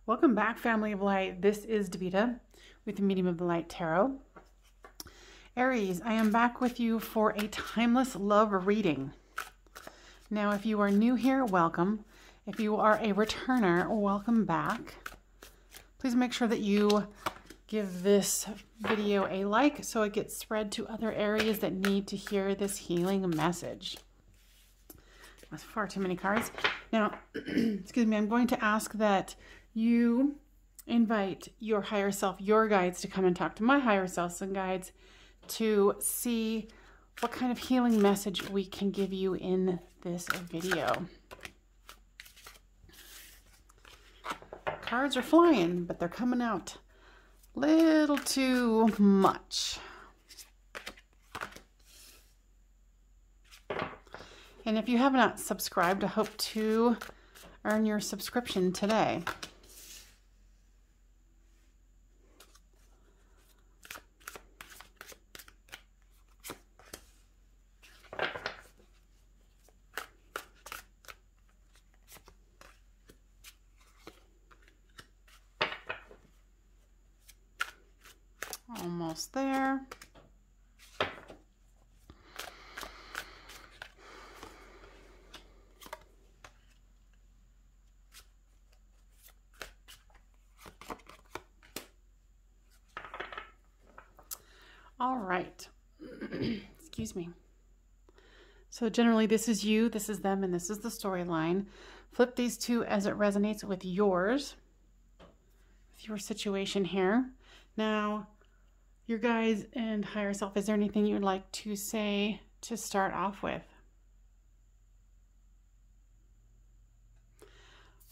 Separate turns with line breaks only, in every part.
Welcome back, family of light. This is Davita with the Medium of the Light Tarot. Aries, I am back with you for a timeless love reading. Now, if you are new here, welcome. If you are a returner, welcome back. Please make sure that you give this video a like so it gets spread to other areas that need to hear this healing message. That's far too many cards. Now, excuse me, I'm going to ask that you invite your higher self, your guides, to come and talk to my higher selves and guides to see what kind of healing message we can give you in this video. Cards are flying, but they're coming out a little too much. And if you have not subscribed, I hope to earn your subscription today. Almost there. All right. Excuse me. So generally this is you, this is them, and this is the storyline. Flip these two as it resonates with yours, with your situation here. Now, your guides and higher self, is there anything you'd like to say to start off with?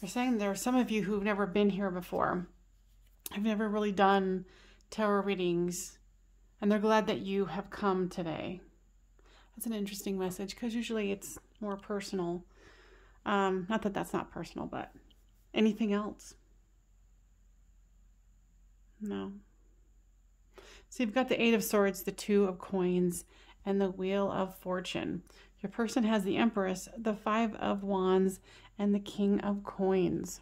They're saying there are some of you who've never been here before. I've never really done tarot readings, and they're glad that you have come today. That's an interesting message because usually it's more personal. Not that that's not personal, but anything else? No. So you've got the Eight of Swords, the Two of Coins, and the Wheel of Fortune. Your person has the Empress, the Five of Wands, and the King of Coins.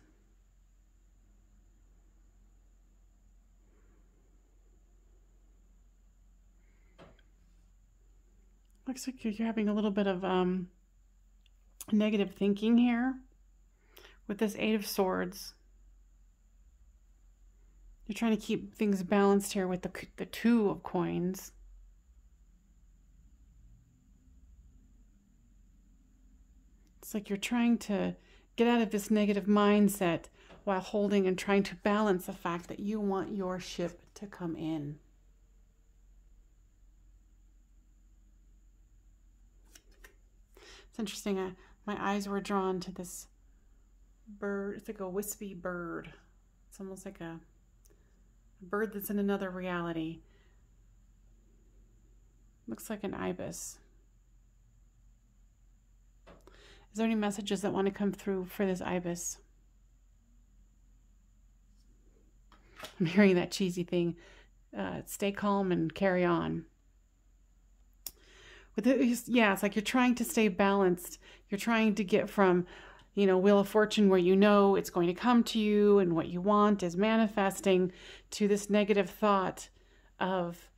Looks like you're having a little bit of negative thinking here with this Eight of Swords. You're trying to keep things balanced here with the Two of Coins. It's like you're trying to get out of this negative mindset while holding and trying to balance the fact that you want your ship to come in. It's interesting. My eyes were drawn to this bird. It's like a wispy bird. It's almost like a bird that's in another reality. Looks like an ibis. Is there any messages that want to come through for this ibis? I'm hearing that cheesy thing. Stay calm and carry on. Yeah, it's like you're trying to stay balanced. You're trying to get from, Wheel of Fortune, where you know it's going to come to you and what you want is manifesting, to this negative thought of,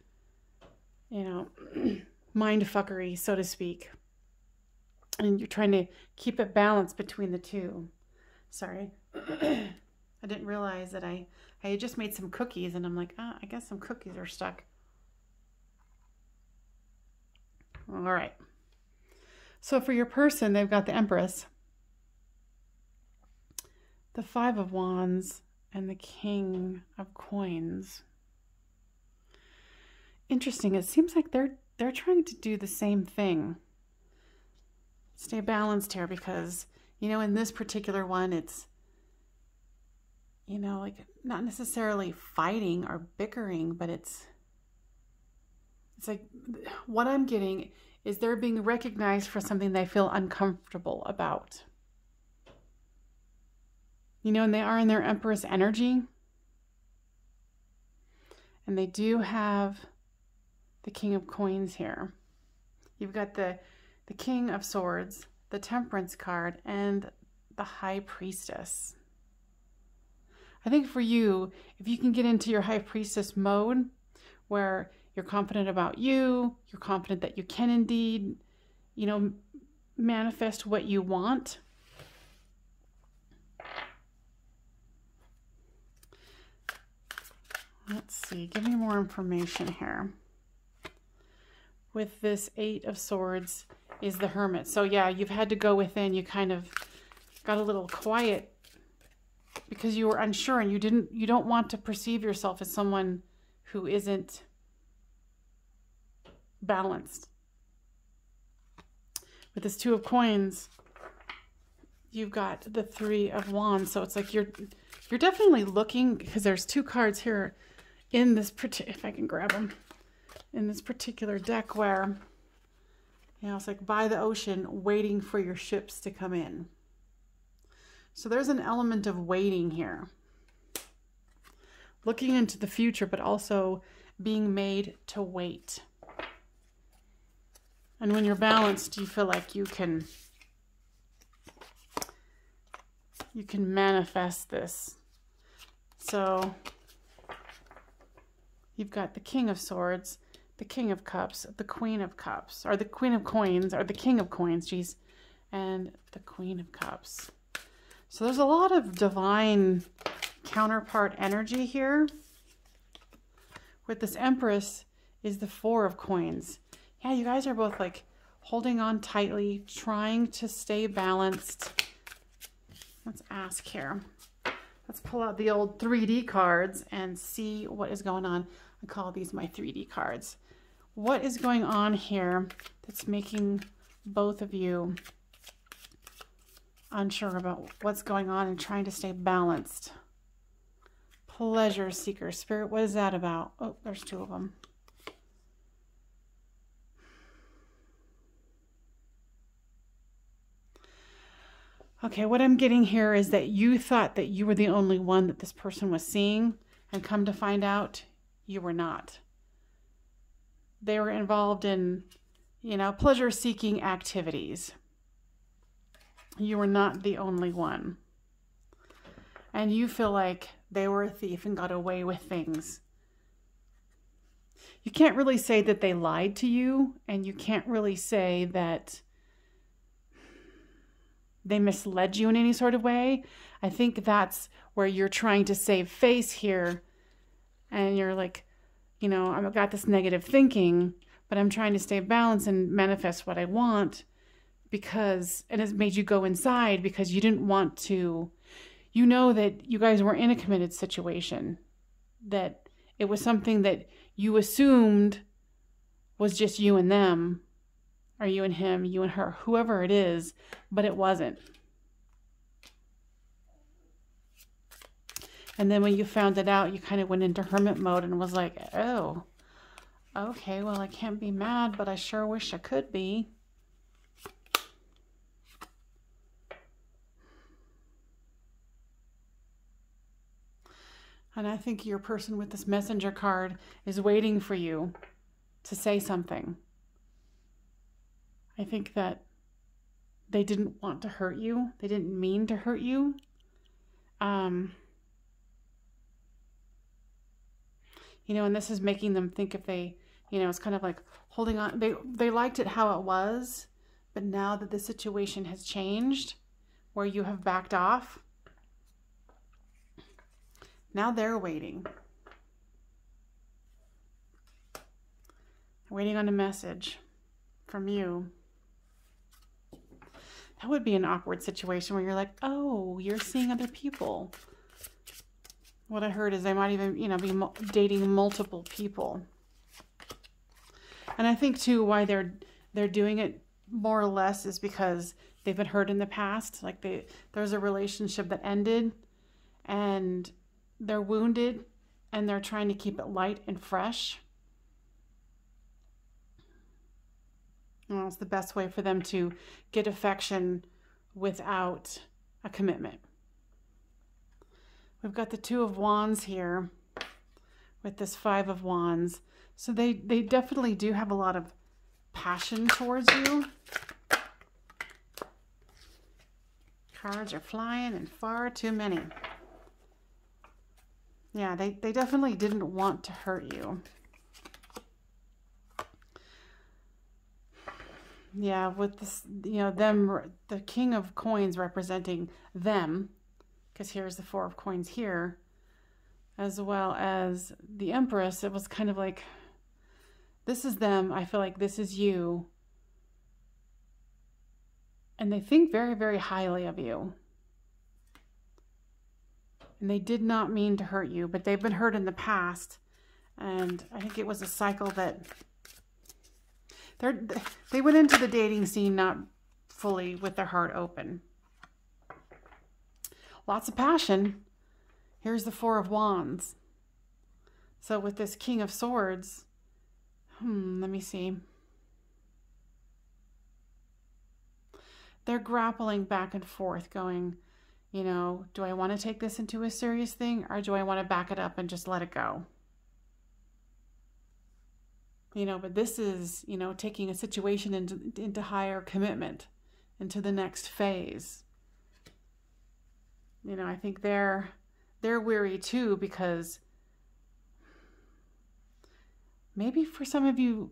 mind fuckery, so to speak. And you're trying to keep it balanced between the two. Sorry. I didn't realize that I had just made some cookies, and I'm like, I guess some cookies are stuck. All right. So for your person, they've got the Empress, the Five of Wands, and the King of Coins. Interesting. It seems like they're trying to do the same thing. Stay balanced here because, in this particular one, it's, like not necessarily fighting or bickering, but it's like what I'm getting is they're being recognized for something they feel uncomfortable about. And they are in their Empress energy. And they do have the King of Coins here. You've got the King of Swords, the Temperance card, and the High Priestess. I think for you, if you can get into your high priestess mode where you're confident about you, you're confident that you can indeed, you know, manifest what you want. Let's see, give me more information here. With this 8 of Swords is the Hermit. So yeah, you've had to go within. You kind of got a little quiet because you were unsure, and you don't want to perceive yourself as someone who isn't balanced. With this 2 of Coins, you've got the 3 of Wands. So it's like you're definitely looking, because there's 2 cards here in this if I can grab them, in this particular deck where, you know, it's like by the ocean waiting for your ships to come in. So there's an element of waiting here. Looking into the future, but also being made to wait. And when you're balanced, you feel like you can manifest this. So you've got the King of Swords, the King of Cups, the Queen of Cups, or the Queen of Coins, or the King of Coins, geez, and the Queen of Cups. So there's a lot of divine counterpart energy here. With this Empress is the 4 of Coins. Yeah, you guys are both like holding on tightly, trying to stay balanced. Let's ask here. Let's pull out the old 3D cards and see what is going on. I call these my 3D cards. What is going on here that's making both of you unsure about what's going on and trying to stay balanced? Pleasure seeker. Spirit, what is that about? Oh, there's 2 of them. Okay, what I'm getting here is that you thought that you were the only one that this person was seeing, and come to find out you were not. They were involved in, you know, pleasure-seeking activities. You were not the only one. And you feel like they were a thief and got away with things. You can't really say that they lied to you, and you can't really say that they misled you in any sort of way. I think that's where you're trying to save face here. And you're like, you know, I've got this negative thinking, but I'm trying to stay balanced and manifest what I want, because, and it's made you go inside because you didn't want to, you know, that you guys were in a committed situation, that it was something that you assumed was just you and them, or you and him, you and her, whoever it is, but it wasn't. And then when you found it out, you kind of went into hermit mode and was like, oh, okay, well, I can't be mad, but I sure wish I could be. And I think your person with this messenger card is waiting for you to say something. I think that they didn't want to hurt you. They didn't mean to hurt you. You know, and this is making them think if they, you know, it's kind of like holding on. They liked it how it was, but now that the situation has changed, where you have backed off, now they're waiting. Waiting on a message from you. That would be an awkward situation where you're like, oh, you're seeing other people. What I heard is they might even, you know, be dating multiple people. And I think too why they're doing it more or less is because they've been hurt in the past. Like there's a relationship that ended and they're wounded and they're trying to keep it light and fresh. Well, it's the best way for them to get affection without a commitment. We've got the 2 of Wands here with this 5 of Wands. So they definitely do have a lot of passion towards you. Cards are flying and far too many. Yeah, they definitely didn't want to hurt you. Yeah, with this, you know, them, the King of Coins representing them, because here's the Four of Coins here, as well as the Empress. It was kind of like, this is them. I feel like this is you. And they think very, very highly of you. And they did not mean to hurt you, but they've been hurt in the past. And I think it was a cycle that they went into the dating scene not fully with their heart open. Lots of passion. Here's the Four of Wands. So with this King of Swords, let me see. They're grappling back and forth going, you know, do I want to take this into a serious thing, or do I want to back it up and just let it go? You know, but this is, you know, taking a situation into higher commitment, into the next phase. You know, I think they're weary too, because maybe for some of you,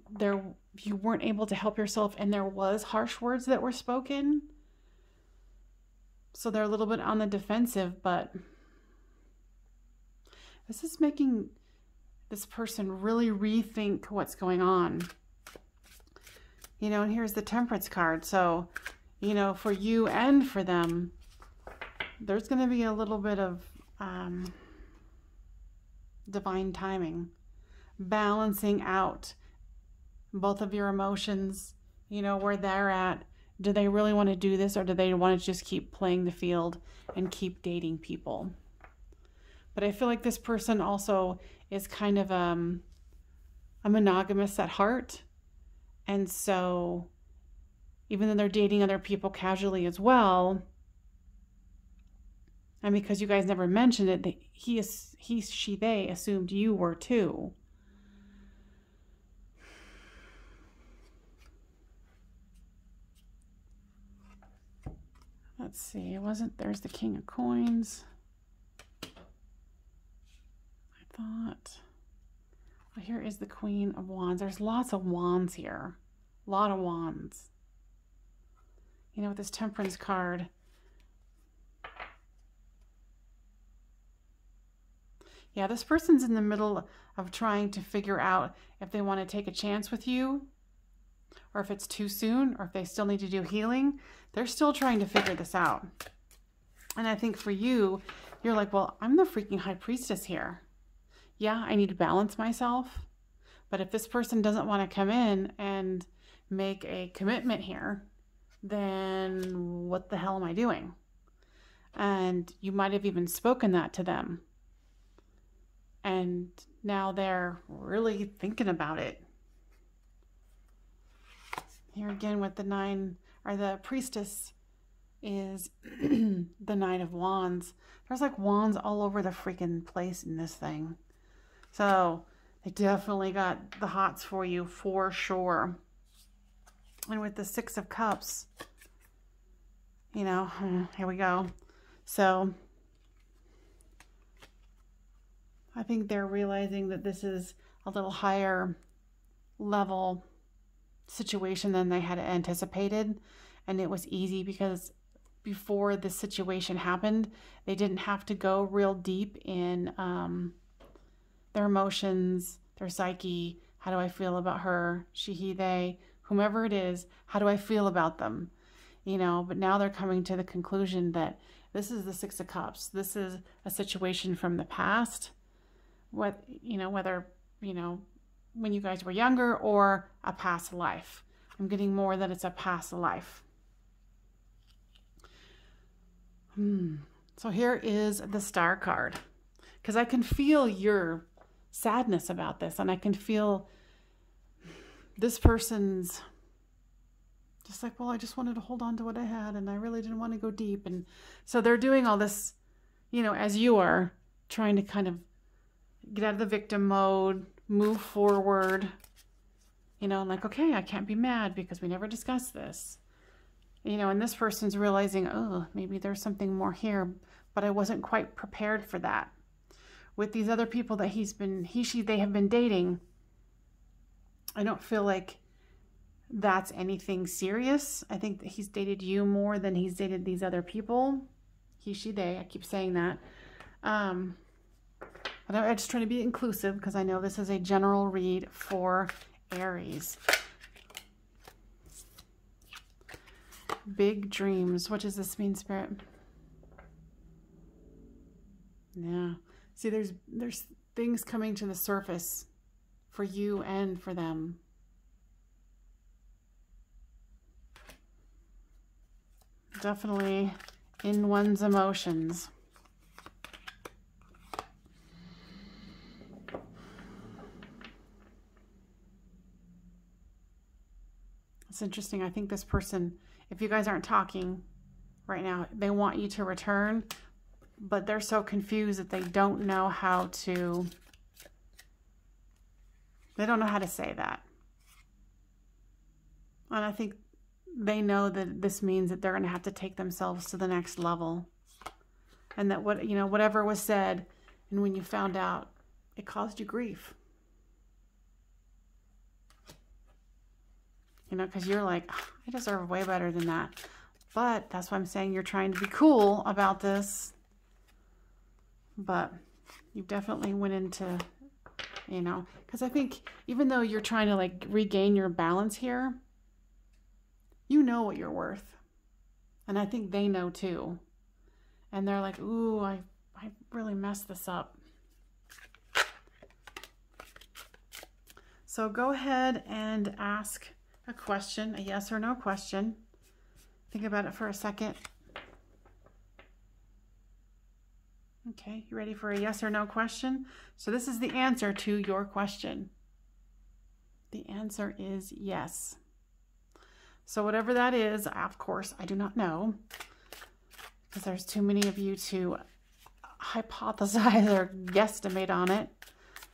you weren't able to help yourself and there was harsh words that were spoken. So they're a little bit on the defensive, but this is making this person really rethink what's going on. You know, and here's the Temperance card. So, you know, for you and for them, there's going to be a little bit of divine timing, balancing out both of your emotions, you know, where they're at. Do they really want to do this, or do they want to just keep playing the field and keep dating people? But I feel like this person also is kind of a monogamous at heart. And so even though they're dating other people casually as well, and because you guys never mentioned it, they assumed you were too. Let's see, there's the King of Coins. I thought, well, here is the Queen of Wands. There's lots of wands here. A lot of wands. You know, with this Temperance card, yeah, this person's in the middle of trying to figure out if they want to take a chance with you, or if it's too soon, or if they still need to do healing. They're still trying to figure this out. And I think for you, you're like, well, I'm the freaking High Priestess here. Yeah, I need to balance myself. But if this person doesn't want to come in and make a commitment here, then what the hell am I doing? And you might have even spoken that to them. And now they're really thinking about it. Here again with the the Priestess is the Knight of Wands. There's like wands all over the freaking place in this thing. So they definitely got the hots for you for sure. And with the Six of Cups, you know, here we go. So I think they're realizing that this is a little higher level situation than they had anticipated. And it was easy because before this situation happened, they didn't have to go real deep in their emotions, their psyche. How do I feel about her, she, he, they, whomever it is? How do I feel about them? You know, but now they're coming to the conclusion that this is the Six of Cups. This is a situation from the past. Whether, when you guys were younger, or a past life. I'm getting more that it's a past life. So here is the Star card. Because I can feel your sadness about this. And I can feel this person's just like, well, I just wanted to hold on to what I had. And I really didn't want to go deep. And so they're doing all this, you know, as you are trying to kind of get out of the victim mode, move forward, you know, and like, okay, I can't be mad because we never discussed this. You know, and this person's realizing, oh, maybe there's something more here, but I wasn't quite prepared for that. with these other people that they have been dating, I don't feel like that's anything serious. I think that he's dated you more than he's dated these other people. He, she, they. I keep saying that. But I'm just trying to be inclusive because I know this is a general read for Aries. Big dreams. What does this mean, Spirit? Yeah. See, there's things coming to the surface for you and for them. Definitely in one's emotions. It's interesting. I think this person, if you guys aren't talking right now, they want you to return, but they're so confused that they don't know how to say that. And I think they know that this means that they're going to have to take themselves to the next level. And that whatever was said, and when you found out, it caused you grief. Because you're like, I deserve way better than that. But that's why I'm saying you're trying to be cool about this. But you definitely went into, because I think even though you're trying to like regain your balance here, you know what you're worth. And I think they know too. And they're like, ooh, I really messed this up. So go ahead and ask a question, a yes or no question. Think about it for a second. Okay, you ready for a yes or no question? So this is the answer to your question. The answer is yes. So whatever that is, of course, I do not know, because there's too many of you to hypothesize or guesstimate on it.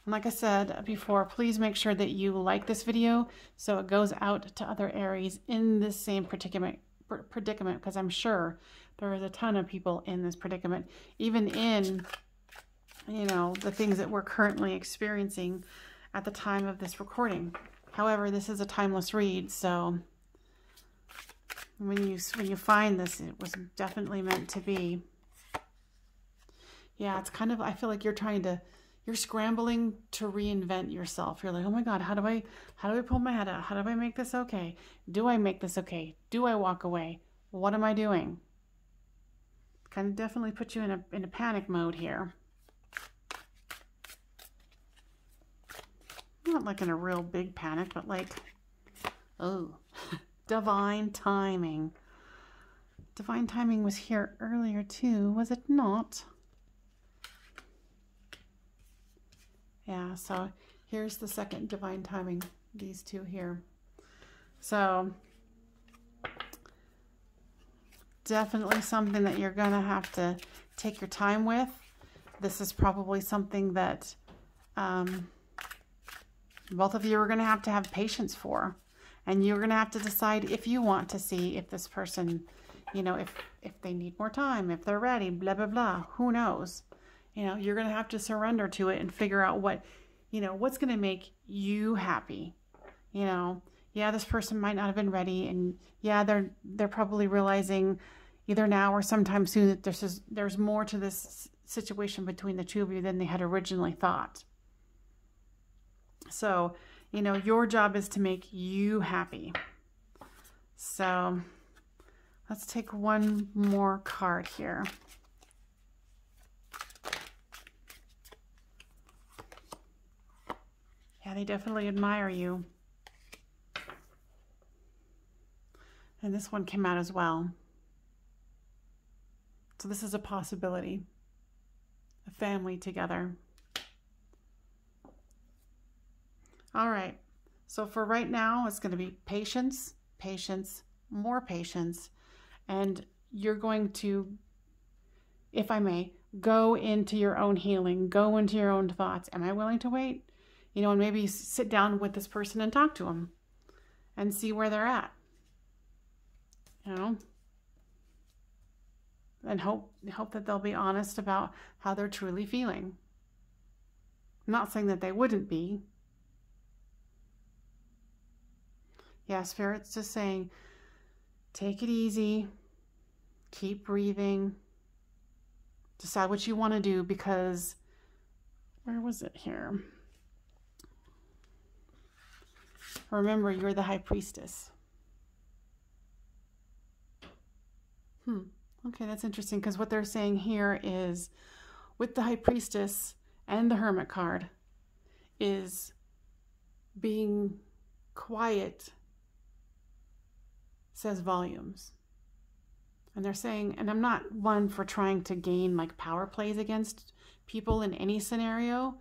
And like I said before, please make sure that you like this video so it goes out to other Aries in this same predicament, because I'm sure there is a ton of people in this predicament, even in, the things that we're currently experiencing at the time of this recording. However, this is a timeless read, so when you find this, it was definitely meant to be. Yeah, it's kind of, I feel like you're scrambling to reinvent yourself. You're like, oh my God, how do I pull my head out? How do I make this okay? Do I make this okay? Do I walk away? What am I doing? Kind of definitely put you in a panic mode here. Not like in a real big panic, but like, oh, divine timing. Divine timing was here earlier too, was it not? Yeah, so here's the second divine timing, these two here. So definitely something that you're going to have to take your time with. This is probably something that both of you are going to have patience for. And you're going to have to decide if you want to see if this person, if they need more time, if they're ready, blah, blah, blah. Who knows? You're going to have to surrender to it and figure out what, what's going to make you happy. Yeah, this person might not have been ready. And yeah, they're probably realizing either now or sometime soon that there's more to this situation between the two of you than they had originally thought. So, your job is to make you happy. So let's take one more card here. Yeah, they definitely admire you. And this one came out as well. So this is a possibility. A family together. All right. So for right now, it's going to be patience, patience, more patience. And you're going to, if I may, go into your own healing, go into your own thoughts. Am I willing to wait? And maybe sit down with this person and talk to them and see where they're at. And hope that they'll be honest about how they're truly feeling. I'm not saying that they wouldn't be. Yeah, Spirit's just saying, take it easy, keep breathing, decide what you want to do, because, where was it here? Remember, you're the High Priestess. Okay, that's interesting, because what they're saying here is, with the High Priestess and the Hermit card, is being quiet says volumes. And they're saying, and I'm not one for trying to gain like power plays against people in any scenario,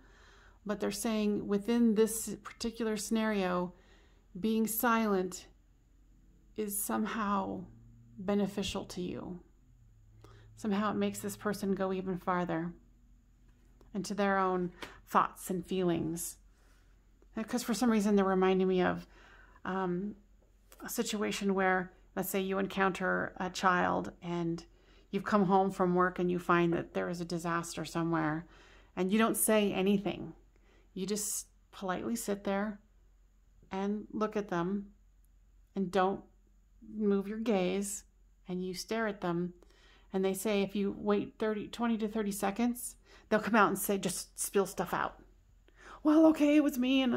but they're saying within this particular scenario, being silent is somehow beneficial to you. Somehow it makes this person go even farther into their own thoughts and feelings. Because for some reason they're reminding me of a situation where, let's say you encounter a child and you've come home from work and you find that there is a disaster somewhere and you don't say anything. You just politely sit there and look at them and don't move your gaze, and you stare at them. And they say if you wait 20 to 30 seconds, they'll come out and say, just spill stuff out. Well, okay, it was me, and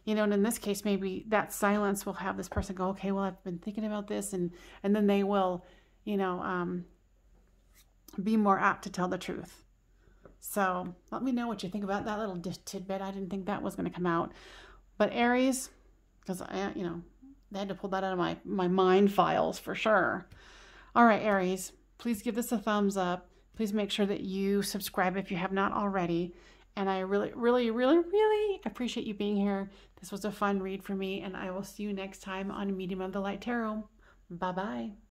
you know, and in this case, maybe that silence will have this person go, okay, well, I've been thinking about this, and then they will, you know, be more apt to tell the truth. So let me know what you think about that little tidbit. I didn't think that was going to come out. But Aries, because I, you know, they had to pull that out of my mind files for sure. All right, Aries, please give this a thumbs up. Please make sure that you subscribe if you have not already. And I really, really, really, really appreciate you being here. This was a fun read for me, and I will see you next time on Medium of the Light Tarot. Bye-bye.